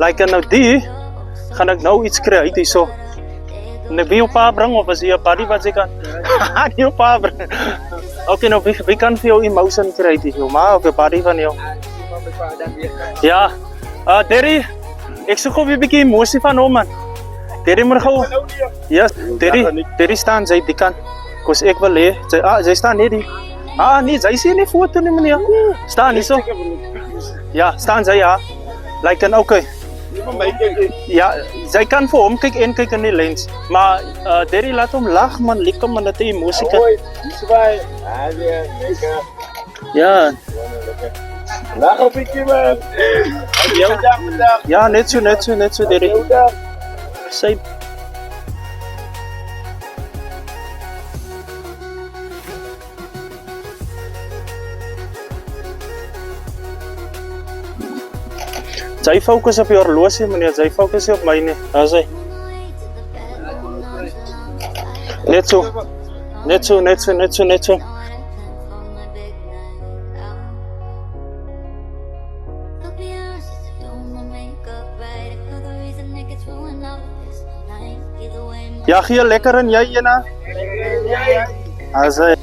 Like nou die, gaan ek nou iets kry uit hierso. En ek wil jou pa bring of as jy 'n buddy wat jy kan. Nie jou pa bring. Okay, nou wie kan vir jou emotion kry uit jou ma of 'n buddy van jou? Ja. Terry, ek soek gou 'n bietjie emosie van hom man. Terry moet gou. Ja, Terry staan sy die kant. Kos ek wil hê, sy staan net die. Nee, sy sien nie foto nie meneer. Staan nie so. Ja, staan sy ja. Like en okay. Ja, sy kan vir hom kyk en kyk in die lens. Maar Terry laat hom lag man, lekker man dat hy emosie kan. Ja. Lag op bietjie man. Ja, net so Terry. Sy Sy fokus op die horlosie meneer, sy fokus nie op my nie. Daar is hy. Net so. Ja, gee lekker en jy ena. Daar is hy.